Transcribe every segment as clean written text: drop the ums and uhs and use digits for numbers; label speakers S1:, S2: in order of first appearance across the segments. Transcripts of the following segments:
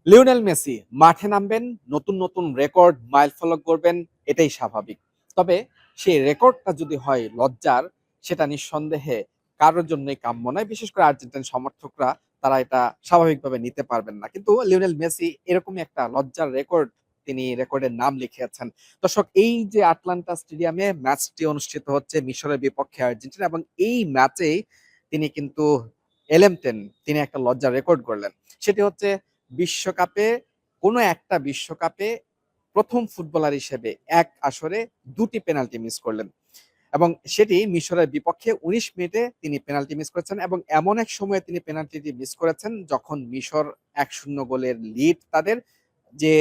S1: Lionel Messi মাঠে নামবেন, নতুন নতুন রেকর্ড মাইলফলক করবেন, এটাই স্বাভাবিক। তবে সেই রেকর্ডটা যদি হয় লজ্জার, সেটা নিঃসন্দেহে কারোর জন্যই কাম্য নয়। বিশেষ করে আর্জেন্টাইন সমর্থকরা তারা এটা স্বাভাবিকভাবে নিতে পারবেন না। কিন্তু লিওনেল মেসি এরকমই একটা লজ্জার রেকর্ড, তিনি রেকর্ডের নাম লিখিয়েছেন। দর্শক, এই যে আটলান্টা স্টেডিয়ামে ম্যাচটি অনুষ্ঠিত হচ্ছে মিশরের বিপক্ষে আর্জেন্টিনা, এবং এই ম্যাচেই তিনি কিন্তু এলেমতেন, তিনি একটা লজ্জার রেকর্ড করলেন। সেটি হচ্ছে বিশ্বকাপে, কোনো একটা বিশ্বকাপে প্রথম ফুটবলার হিসেবে এক আসরে ২টি পেনাল্টি মিস করলেন, এবং সেটি মিশরের বিপক্ষে ১৯ মিনিটে তিনি পেনাল্টি মিস করেছেন, এবং এমন এক সময়ে তিনি পেনাল্টিটি মিস করেছেন যখন মিশর ১-০ গোলের লিড তাদের, যে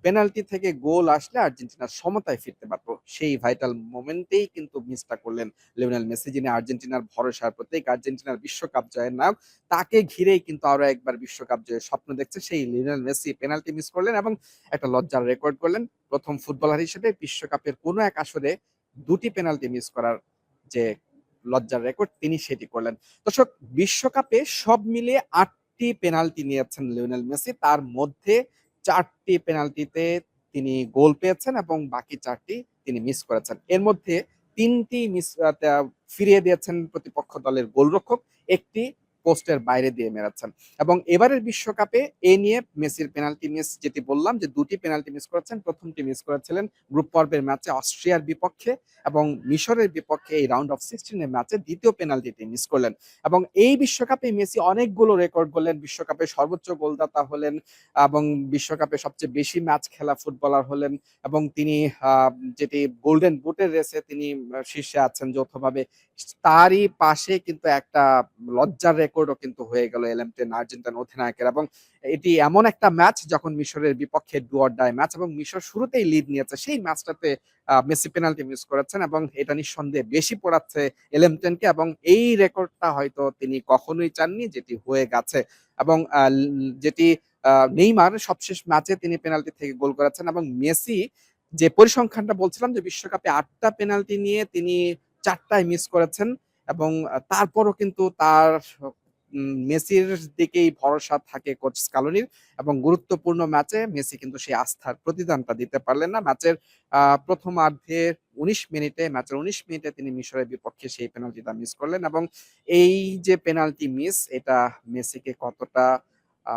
S1: পেনাল্টি থেকে গোল আসলে আর্জেন্টিনা সমতায় ফিরতে পারতো, সেই ভাইটাল মোমেন্টেই কিন্তু মিসটা করলেন লিওনেল মেসি, যিনি আর্জেন্টিনার ভরসার প্রতীক, আর্জেন্টিনার বিশ্বকাপ জয়ের নায়ক। তাকে ঘিরেই কিন্তু আরো একবার বিশ্বকাপ জয়ের স্বপ্ন দেখছে সেই লিওনেল মেসি পেনাল্টি মিস করলেন এবং একটা লজ্জার রেকর্ড করলেন। প্রথম ফুটবলার হিসেবে বিশ্বকাপের কোনো এক আসরে ২টি পেনাল্টি মিস করার যে লজ্জার রেকর্ড, তিনি সেটি করলেন। দর্শক, বিশ্বকাপে সব মিলিয়ে ৮টি পেনাল্টি নিয়েছেন লিওনেল মেসি, তার মধ্যে ৪টি পেনাল্টিতে তিনি গোল পেয়েছেন এবং বাকি ৪টি তিনি মিস করেছেন। এর মধ্যে ৩টি মিস ফিরিয়ে দিয়েছেন প্রতিপক্ষ দলের গোলরক্ষক, একটি পোস্টের বাইরে দিয়ে মেরেছেন। এবং এবারের বিশ্বকাপে এ নিয়ে মেসির পেনাল্টি মিস যেটি বললাম, যে ২টি পেনাল্টি মিস করেছেন। প্রথমটি মিস করেছিলেন গ্রুপ পর্বের ম্যাচে অস্ট্রিয়ার বিপক্ষে, এবং মিশরের বিপক্ষে এই রাউন্ড অফ 16 এর ম্যাচে দ্বিতীয় পেনাল্টিটি মিস করলেন। এবং এই বিশ্বকাপে মেসি অনেকগুলো রেকর্ড গড়লেন, বিশ্বকাপে সর্বোচ্চ গোলদাতা হলেন, এবং বিশ্বকাপে সবচেয়ে বেশি ম্যাচ খেলা ফুটবলার হলেন, এবং তিনি যেটি গোল্ডেন বুটের রেসে তিনি শীর্ষে আছেন যৌথভাবে। তারই পাশে কিন্তু একটা লজ্জার রেকর্ডও কিন্তু হয়ে গেল এলেমটেন আর্জেন্টাইন অধিনায়কের। এবং এটি এমন একটা ম্যাচ যখন মিশরের বিপক্ষে ডু অর ডাই ম্যাচ, এবং মিশর শুরুতেই লিড নিয়েছে, সেই ম্যাচটাতে মেসি পেনাল্টি মিস করেছেন, এবং এটা নিঃসন্দেহে বেশি পড়াচ্ছে এলেমটেনকে, এবং এই রেকর্ডটা হয়তো তিনি কখনোই চাননি, যেটি হয়ে গেছে। এবং যেটি নেইমার সবশেষ ম্যাচে তিনি পেনাল্টি থেকে গোল করেছেন, এবং মেসি যে পরিসংখ্যানটা বলছিলাম, যে বিশ্বকাপে ৮টা পেনাল্টি নিয়ে তিনি ৪টায় মিস করেছেন, এবং তারপরও কিন্তু তার মেসির দিকেই ভরসা থাকে কোচ স্কালোনির, এবং গুরুত্বপূর্ণ ম্যাচে মেসি কিন্তু সেই আস্থার প্রতিদানটা দিতে পারলেন না। প্রথমার্ধে ১৯ মিনিটে তিনি মিশরের বিপক্ষে সেই পেনাল্টিটা মিস করলেন, এবং এই যে পেনাল্টি মিস, এটা মেসিকে কতটা আ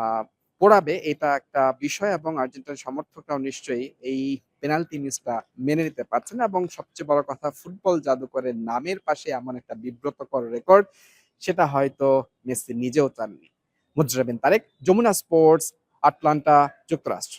S1: পোড়াবে, এটা একটা বিষয়, এবং আর্জেন্টাইন সমর্থকরাও নিশ্চয়ই এই পেনাল্টি মিসটা মেনে নিতে পারছে না। এবং সবচেয়ে বড় কথা, ফুটবল জাদুকরের নামের পাশে এমন একটা বিব্রতকর রেকর্ড, সেটা হয়তো মেসি নিজেও চাননি। মুজরাবিন তারেক, যমুনা স্পোর্টস, আটলান্টা, যুক্তরাষ্ট্র।